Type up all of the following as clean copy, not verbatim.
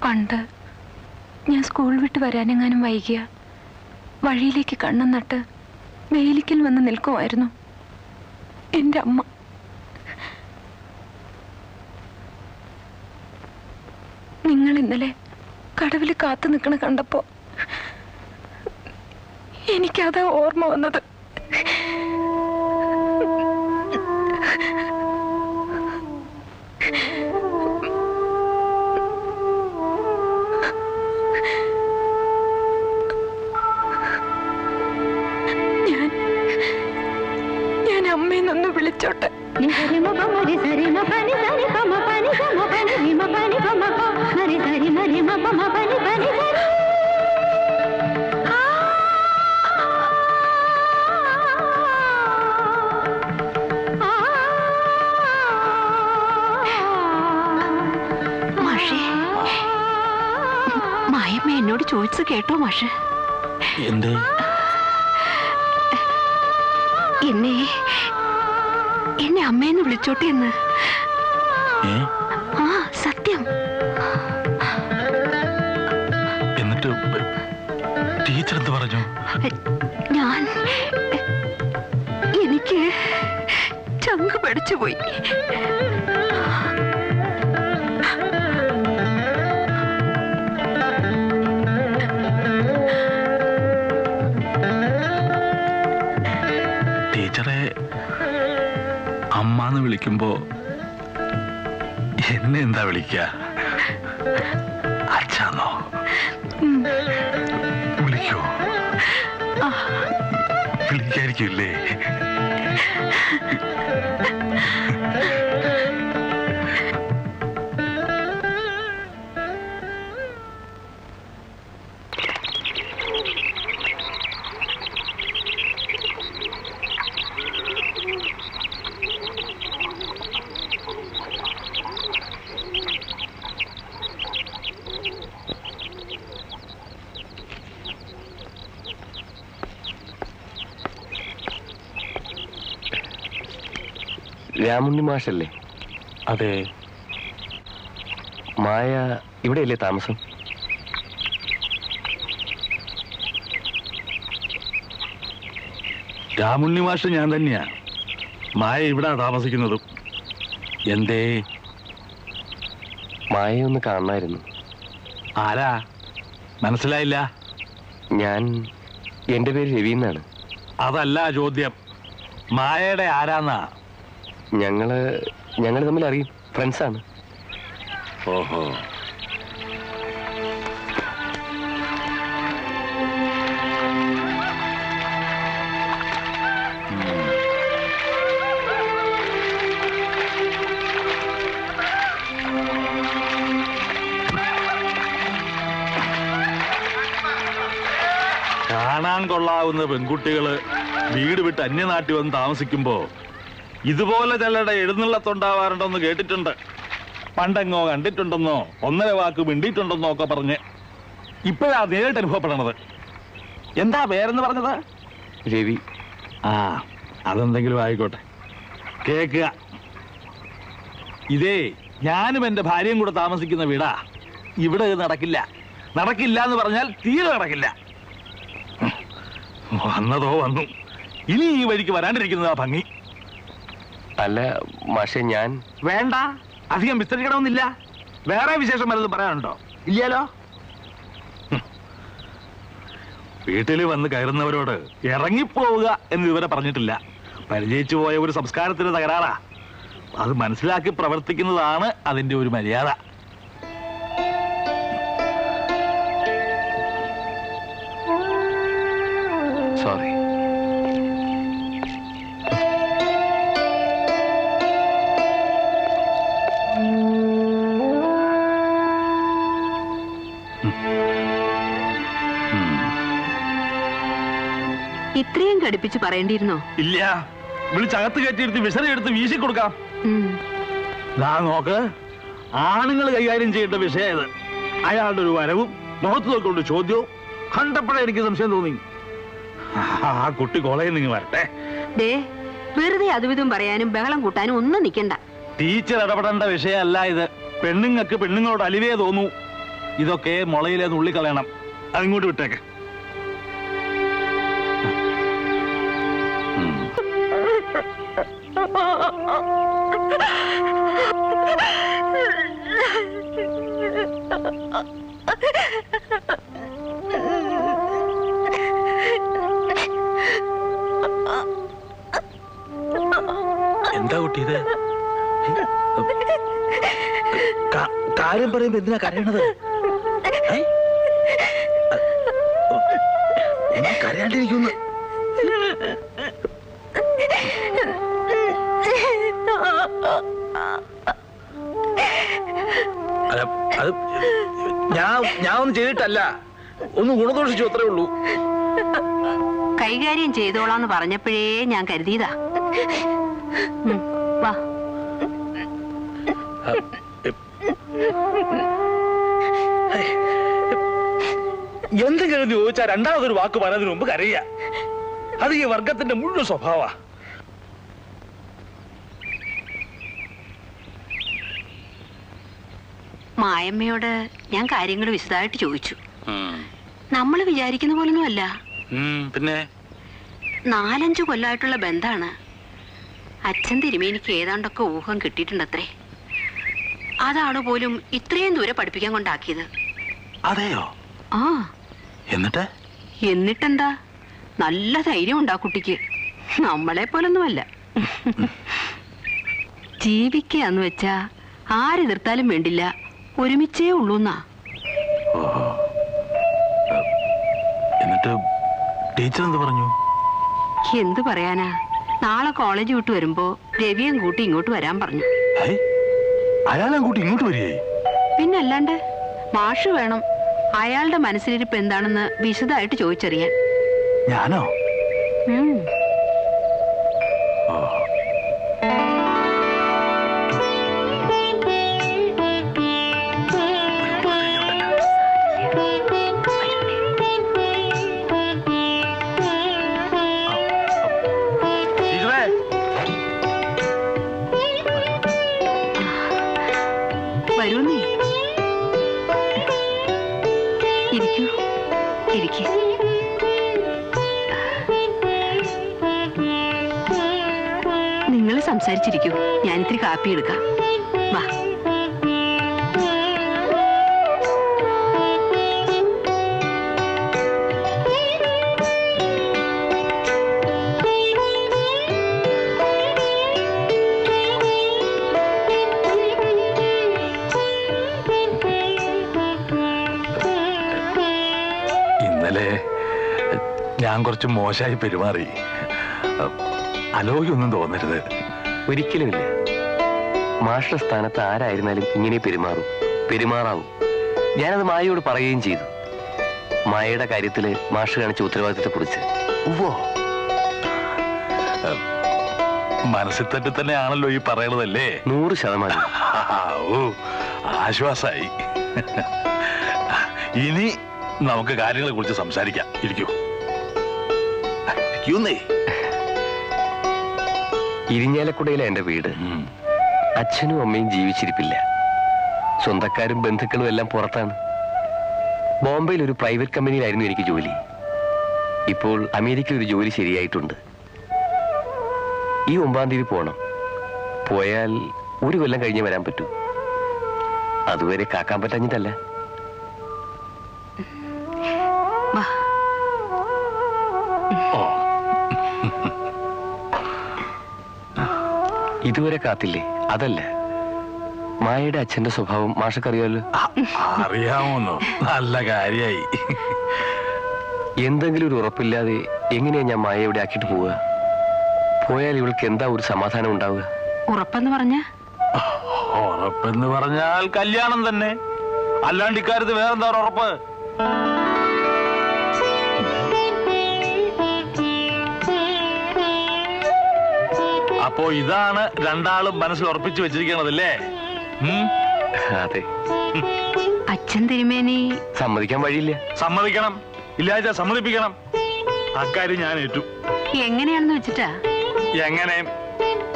പണ്ട് ഞാൻ സ്കൂൾ വിട്ട് വരാനെങ്ങാനും വൈകിയ വഴിയിലേക്ക് കണ്ണും നട്ട് വേലിക്കൽ വന്ന് നിൽക്കുമായിരുന്നു എൻ്റെ അമ്മ. നിങ്ങൾ ഇന്നലെ കടവിൽ കാത്തു നിൽക്കണ കണ്ടപ്പോ എനിക്കതാ ഓർമ്മ വന്നത്. ഞാൻ അമ്മയെന്നൊന്ന് വിളിച്ചോട്ടെ. മായമ്മ എന്നോട് ചോദിച്ചു കേട്ടോ മാഷ്? എന്തേ? എന്നെ അമ്മയെന്ന് വിളിച്ചോട്ടെ എന്ന്. ആ സത്യം. എന്നിട്ട് ടീച്ചർ എന്ത് പറഞ്ഞു? എനിക്ക് ചങ്ക് പഠിച്ചുപോയി. ടീച്ചറെ അമ്മാന്ന് വിളിക്കുമ്പോ എന്നെ എന്താ വിളിക്ക? അച്ഛാന്നോ? വിളിക്കോ? വിളിക്കായിരിക്കില്ലേ? രാമുണ്ണി മാഷല്ലേ? അതെ. മായ ഇവിടെയല്ലേ താമസം? രാമുണ്ണി മാഷ് ഞാൻ തന്നെയാ. മായ ഇവിടെ താമസിക്കുന്നതും. എന്തേ? മായയെ ഒന്ന് കാണണമായിരുന്നു. ആരാ? മനസ്സിലായില്ല. എന്റെ പേര് രവി എന്നാണ്. അതല്ല ചോദ്യം. മായയുടെ ആരാന്നാ? ഞങ്ങള് തമ്മിൽ അറിയും, ഫ്രണ്ട്സാണ്. ഓഹോ. കാണാൻ കൊള്ളാവുന്ന പെൺകുട്ടികള് വീട് വിട്ട് അന്യനാട്ടിൽ വന്ന് താമസിക്കുമ്പോ ഇതുപോലെ ചിലരുടെ എഴുന്നള്ളത്തുണ്ടാവാറുണ്ടെന്ന് കേട്ടിട്ടുണ്ട്. പണ്ടെങ്ങോ കണ്ടിട്ടുണ്ടെന്നോ ഒന്നര വാക്ക് മിണ്ടിയിട്ടുണ്ടെന്നോ ഒക്കെ പറഞ്ഞ് ഇപ്പോഴാ നേരിട്ട് അനുഭവപ്പെടണത്. എന്താ പേരെന്ന് പറഞ്ഞത്? രവി. ആ, അതെന്തെങ്കിലും ആയിക്കോട്ടെ. കേക്കുക, ഇതേ ഞാനും എന്റെ ഭാര്യയും കൂടെ താമസിക്കുന്ന വീടാ. ഇവിടെ നടക്കില്ല. നടക്കില്ല എന്ന് പറഞ്ഞാൽ തീരെ നടക്കില്ല. വന്നതോ വന്നു. ഇനി ഈ വഴിക്ക് വരാണ്ടിരിക്കുന്നതാ ഭംഗി. അല്ല മാഷെ, വേണ്ട, അധികം വിസ്തരിക്കണമെന്നില്ല. വേറെ വിശേഷം വല്ലതും പറയാനുണ്ടോ? ഇല്ലല്ലോ. വീട്ടിൽ വന്ന് കയറുന്നവരോട് ഇറങ്ങിപ്പോവുക എന്ന് ഇവരെ പറഞ്ഞിട്ടില്ല. പരിചയിച്ചു പോയ ഒരു സംസ്കാരത്തിന് തകരാറാ. അത് മനസ്സിലാക്കി പ്രവർത്തിക്കുന്നതാണ് അതിന്റെ ഒരു മര്യാദ. സോറി. ഇത്രയും കടുപ്പിച്ച് പറയേണ്ടിയിരുന്നോ? ഇല്ല, വിളിച്ചകത്ത് കയറ്റിയെടുത്ത് വിസറിയെടുത്ത് വീശി കൊടുക്കാം. നോക്ക്, ആണുങ്ങൾ കൈകാര്യം ചെയ്യേണ്ട വിഷയം ഇത്. അയാളുടെ ഒരു വരവും മുഖത്ത് നോക്കൊണ്ട് ചോദ്യവും കണ്ടപ്പോഴേ എനിക്ക് സംശയം തോന്നി. ആ കുട്ടി കോളേജിൽ നിങ്ങൾ വരട്ടെ. വെറുതെ അതുവിധം പറയാനും ബഹളം കൂട്ടാനും ഒന്നും നിൽക്കണ്ട. ടീച്ചർ ഇടപെടേണ്ട വിഷയമല്ല ഇത്. പെണ്ണുങ്ങൾക്ക് പെണ്ണുങ്ങളോട് അലിവേ തോന്നൂ. ഇതൊക്കെ മുളയിലെ നുള്ളിക്കളയണം. അതിങ്ങോട്ട് വിട്ടേക്ക്. എന്താ കുട്ടിയത്? കാര്യം പറയുമ്പോ എന്തിനാ കരയണത്? കരയാണ്ടിരിക്കുന്നു. അത് ഞാൻ ഒന്നും ചെയ്തിട്ടല്ല, ഒന്ന് ഗുണദോഷിച്ചു അത്രേ ഉള്ളൂ. കൈകാര്യം ചെയ്തോളാന്ന് പറഞ്ഞപ്പോഴേ ഞാൻ കരുതിയതാ. വാ. എന്തെങ്കിലും ചോദിച്ചാൽ രണ്ടാമതൊരു വാക്ക് പറയുന്നതിന് മുമ്പ് കരയുക. അത് ഈ വർഗത്തിന്റെ മുഴുവൻ സ്വഭാവ. മായമ്മയോട് ഞാൻ കാര്യങ്ങൾ വിശദമായിട്ട് ചോദിച്ചു. നമ്മൾ വിചാരിക്കുന്ന പോലൊന്നും അല്ല. പിന്നെ 4-5 കൊല്ലമായിട്ടുള്ള ബന്ധാണ്. അച്ഛൻ തിരുമേനിക്ക് ഏതാണ്ടൊക്കെ ഊഹം കിട്ടിയിട്ടുണ്ടത്രേ. അതാണ് പോലും ഇത്രയും ദൂരെ പഠിപ്പിക്കാൻ കൊണ്ടാക്കിയത്. അതെയോ? ആ. എന്നിട്ടെന്താ? നല്ല ധൈര്യം ഉണ്ടാ കുട്ടിക്ക്. നമ്മളെ പോലൊന്നുമല്ല. ജീവിക്കാന്ന് വെച്ചാ ആരെതിർത്താലും വേണ്ടില്ല, ഒരുമിച്ചേ ഉള്ളൂന്നാ. എന്നിട്ട് ടീച്ചർ എന്ത് പറഞ്ഞു? എന്ത് പറയാനാ, നാളെ കോളേജ് വിട്ട് വരുമ്പോ രവിയും കൂട്ടി ഇങ്ങോട്ട് വരാൻ പറഞ്ഞു. അയാളെ കൂട്ടി ഇങ്ങോട്ട് വരികയെ? പിന്നല്ലാണ്ട്. മാഷ് വേണം അയാളുടെ മനസ്സിലിരിപ്പ് എന്താണെന്ന് വിശദമായിട്ട് ചോദിച്ചറിയാൻ. ഞാനോ? വരൂ നീ. ഇരിക്കൂ, ഇരിക്കൂ. നിങ്ങൾ സംസാരിച്ചിരിക്കൂ, ഞാനിത്തിരി കാപ്പി എടുക്കാം. വാ. ഞാൻ കുറച്ച് മോശമായി പെരുമാറി. അലോഗ്യൊന്നും തോന്നരുത്. ഒരിക്കലുമില്ല. മാഷ സ്ഥാനത്ത് ആരായിരുന്നാലും ഇങ്ങനെ പെരുമാറാവും. ഞാനത് മായയോട് പറയുകയും ചെയ്തു. മായയുടെ കാര്യത്തില് മാഷ് കാണിച്ച ഉത്തരവാദിത്തത്തെ കുറിച്ച്. മനസ്സിൽ തന്നെ തന്നെയാണല്ലോ ഈ പറയണതല്ലേ? 100%. ഓ, ആശ്വാസായി. ഇനി നമുക്ക് കാര്യങ്ങളെ കുറിച്ച് സംസാരിക്കാം. ഇരിക്കൂ. ഇരിഞ്ഞാലക്കുടയിലെ എന്റെ വീട്. അച്ഛനും അമ്മയും ജീവിച്ചിരിപ്പില്ല. സ്വന്തക്കാരും ബന്ധുക്കളും എല്ലാം പുറത്താണ്. ബോംബെയിൽ ഒരു പ്രൈവറ്റ് കമ്പനിയിലായിരുന്നു എനിക്ക് ജോലി. ഇപ്പോൾ അമേരിക്കയിൽ ഒരു ജോലി ശരിയായിട്ടുണ്ട്. ഈ 9-ാം തീയതി പോണം. പോയാൽ 1 കൊല്ലം കഴിഞ്ഞേ വരാൻ പറ്റൂ. അതുവരെ കാക്കാൻ പറ്റാഞ്ഞിട്ടല്ല. ഇതുവരെ കാത്തില്ലേ? അതല്ല, മായയുടെ അച്ഛന്റെ സ്വഭാവം മാഷക്കറിയാലോ. അറിയാമോന്നോ? നല്ല കാര്യായി. എന്തെങ്കിലും ഒരു ഉറപ്പില്ലാതെ എങ്ങനെയാ ഞാൻ മായയെ ഇവിടെ ആക്കിയിട്ട് പോവുക? പോയാൽ ഇവൾക്ക് എന്താ ഒരു സമാധാനം ഉണ്ടാവുക? ഉറപ്പെന്ന് പറഞ്ഞാൽ കല്യാണം തന്നെ. അല്ലാണ്ട് ഇക്കാര്യത്ത് വേറെന്താ ഉറപ്പ്? അപ്പോ ഇതാണ് രണ്ടാളും മനസ്സിൽ ഉറപ്പിച്ചു വെച്ചിരിക്കണതല്ലേ? അതെ. അച്ഛൻ തിരുമേനി സമ്മതിക്കാൻ വഴിയില്ല. സമ്മതിക്കണം, ഇല്ലാച്ച സമ്മതിപ്പിക്കണം. അക്കാര്യം ഞാൻ ഏറ്റു. എങ്ങനെയാണെന്ന് വെച്ചിട്ടാ? എങ്ങനെ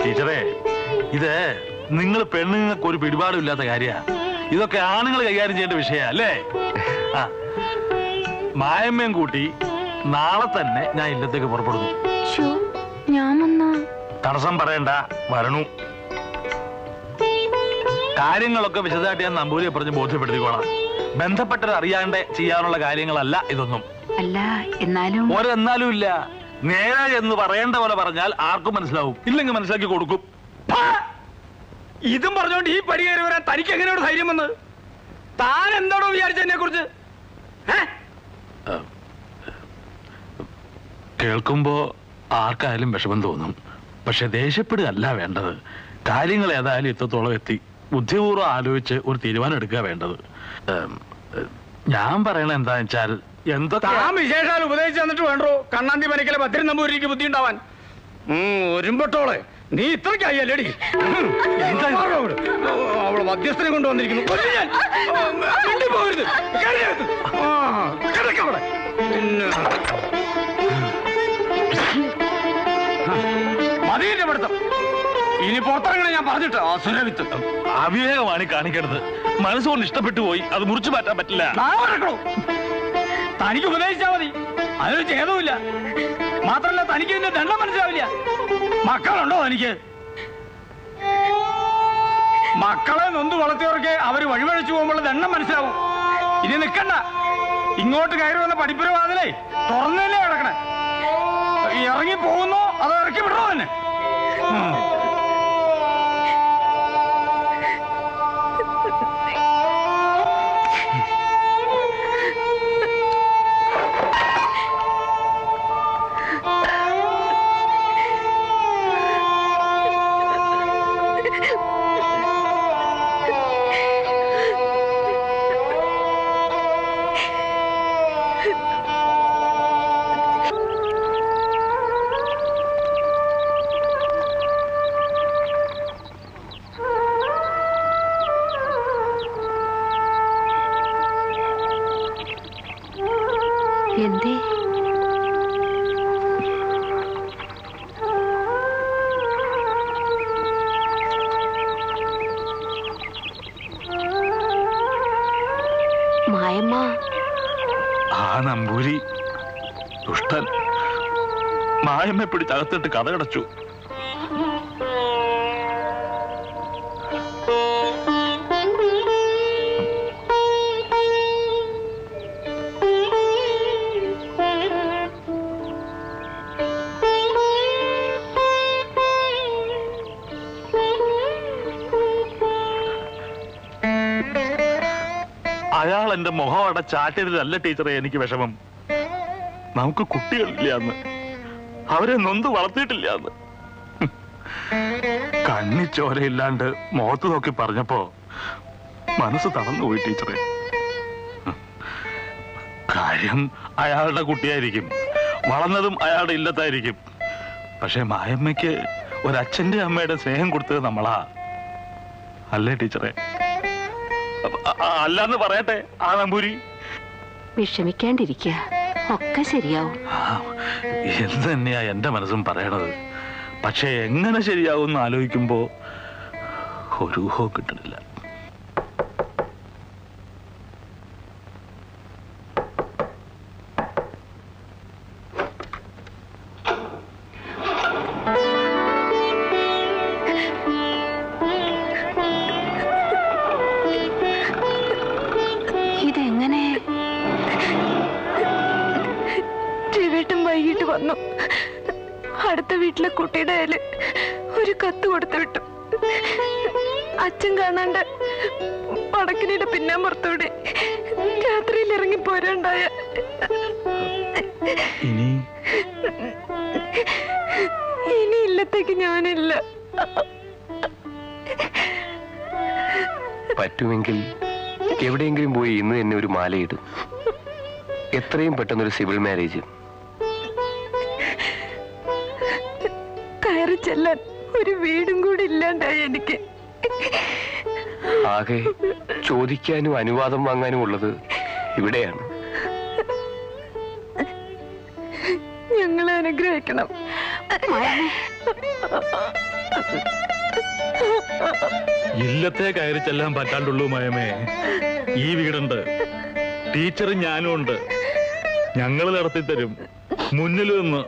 ടീച്ചറേ, ഇത് നിങ്ങൾ പെണ്ണുങ്ങൾക്ക് ഒരു പിടിപാടും ഇല്ലാത്ത കാര്യ. ഇതൊക്കെ ആണുങ്ങൾ കൈകാര്യം ചെയ്യേണ്ട വിഷയ അല്ലേ? ആ, മായമ്മയും കൂട്ടി നാളെ തന്നെ ഞാൻ ഇല്ലത്തേക്ക് പുറപ്പെടുന്നു. ഞാൻ വന്നാ തടസ്സം പറയണ്ട, വരണു. കാര്യങ്ങളൊക്കെ വിശദമായിട്ട് ഞാൻ നമ്പൂരിയെ പറഞ്ഞ് ബോധ്യപ്പെടുത്തിക്കോളാം. ബന്ധപ്പെട്ടത് അറിയാണ്ട് ചെയ്യാനുള്ള കാര്യങ്ങളല്ല ഇതൊന്നും. അല്ല എന്നാലും ഒരെന്നാലും ഇല്ല. നേരെ എന്ന് പറയേണ്ട പോലെ പറഞ്ഞാൽ ആർക്കും മനസ്സിലാവും, ഇല്ലെങ്കിൽ മനസ്സിലാക്കി കൊടുക്കും. ഇതും പറഞ്ഞോണ്ട് ഈ പടി കയറി വരാൻ തനിക്ക് എങ്ങനെയോട് ധൈര്യം വന്ന്? താൻ എന്താണോ വിചാരിച്ചതിനെ കുറിച്ച്? കേൾക്കുമ്പോ ആർക്കായാലും വിഷമം തോന്നും. പക്ഷെ ദേഷ്യപ്പെടുകയല്ല വേണ്ടത്. കാര്യങ്ങൾ ഏതായാലും ഇത്രത്തോളം എത്തി. ബുദ്ധിപൂർവ്വം ആലോചിച്ച് ഒരു തീരുമാനം എടുക്കുക വേണ്ടത്. ഞാൻ പറയണ എന്താന്ന് വെച്ചാൽ എന്തൊക്കെ വിശേഷാൽ ഉപദേശിച്ചു തന്നിട്ട് വേണ്ടോ കണ്ണാന്തി പനിക്കലെ ഭദ്രൻ നമ്പൂരിക്ക് ബുദ്ധി ഉണ്ടാവാൻ? ഒരുമ്പട്ടോളെ നീ ഇത്രയ്ക്കായില്ലേടി? അവള് മധ്യസ്ഥനെ കൊണ്ടുവന്നിരിക്കുന്നു. പോകരുത്, മതിയുടെ പഠിത്തം ഇനി പുറത്തിറങ്ങണേ ഞാൻ പറഞ്ഞിട്ട്. അസുരവിത്ത് അവിവേകമാണ് കാണിക്കരുത്. മനസ്സുകൊണ്ട് ഇഷ്ടപ്പെട്ടു പോയി, അത് മുറിച്ചു മാറ്റാൻ പറ്റില്ല. തനിക്ക് ഉപദേശിച്ചാ മതി, അതൊരു ഛേദവുമില്ല. മാത്രല്ല തനിക്ക് ഇതിന്റെ ദണ്ഡം മനസ്സിലാവില്ല. മക്കളുണ്ടോ തനിക്ക്? മക്കളെ നൊന്ത് വളർത്തിയവർക്ക് അവര് വഴിവഴിച്ചു പോകുമ്പോൾ ദണ്ഡം മനസ്സിലാവും. ഇനി നിൽക്കണ്ട, ഇങ്ങോട്ട് കയറി വന്ന പഠിപ്പുരവാതിലേ തുറന്നല്ലേ കിടക്കണേ. ഇറങ്ങി പോകുന്നോ അതോ ഇറക്കി വിടണോ തന്നെ? എന്തേ മായമ്മ? ആ നമ്പൂരി ദുഷ്ടൻ മായമ്മയെ പിടിച്ചകത്തിട്ട് കഥകടച്ചു. അയാൾ എന്റെ മുഖം അടച്ചാറ്റരുതല്ല ടീച്ചറെ എനിക്ക് വിഷമം. നമുക്ക് കുട്ടികളില്ല എന്ന്, അവരെ നൊന്ത് വളർത്തിയിട്ടില്ല എന്ന്. കണ്ണിച്ചോരയില്ലാണ്ട് മുഖത്ത് നോക്കി പറഞ്ഞപ്പോ മനസ്സ് തളർന്നുപോയി ടീച്ചറെ. കാര്യം അയാളുടെ കുട്ടിയായിരിക്കും, വളർന്നതും അയാളുടെ ഇല്ലത്തായിരിക്കും. പക്ഷെ മായമ്മയ്ക്ക് ഒരച്ഛന്റെ അമ്മയുടെ സ്നേഹം കൊടുത്തത് നമ്മളാ, അല്ലേ ടീച്ചറെ? അല്ലാന്ന് പറയട്ടെ ആ നമ്പൂരി. വിഷമിക്കാണ്ടിരിക്കുക, ഒക്കെ ശരിയാവും. എന്ത് തന്നെയാ എന്റെ മനസ്സും പറയണത്. പക്ഷെ എങ്ങനെ ശരിയാവും ആലോചിക്കുമ്പോ ഒരു ഊഹവും കിട്ടണില്ല. ഇതെങ്ങനെ? വൈകിട്ട് വന്നു. അടുത്ത വീട്ടിലെ കുട്ടിയുടെ കയ്യില് ഒരു കത്ത് കൊടുത്തു വിട്ടു. അച്ഛൻ കാണാണ്ട് പടക്കിനിയുടെ പിന്നാമ്പുറത്തൂടെ രാത്രിയിൽ ഇറങ്ങി പോരാണ്ടായ. ഇനി ഇല്ലത്തേക്ക് ഞാനില്ല. പറ്റുമെങ്കിൽ എവിടെയെങ്കിലും പോയി ഇന്ന് തന്നെ ഒരു മാലയിടും. എത്രയും പെട്ടെന്നൊരു സിവിൽ മാരേജ്. കയറി ചെല്ലാൻ ഒരു വീടും കൂടി ഇല്ലാണ്ടായി എനിക്ക്. ആകെ ചോദിക്കാനും അനുവാദം വാങ്ങാനും ഉള്ളത് ഇവിടെയാണ്. ഞങ്ങളെ അനുഗ്രഹിക്കണം. ഇല്ലത്തെ കയറി ചെല്ലാൻ പറ്റാണ്ടുള്ളൂ മയമേ. ഈ വീടുണ്ട്, ടീച്ചറും ഞാനും ഉണ്ട്. ഞങ്ങൾ നടത്തി തരും. മുന്നിൽ നിന്ന്,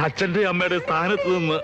അച്ഛന്റെ അമ്മയുടെ സ്ഥാനത്ത് നിന്ന്.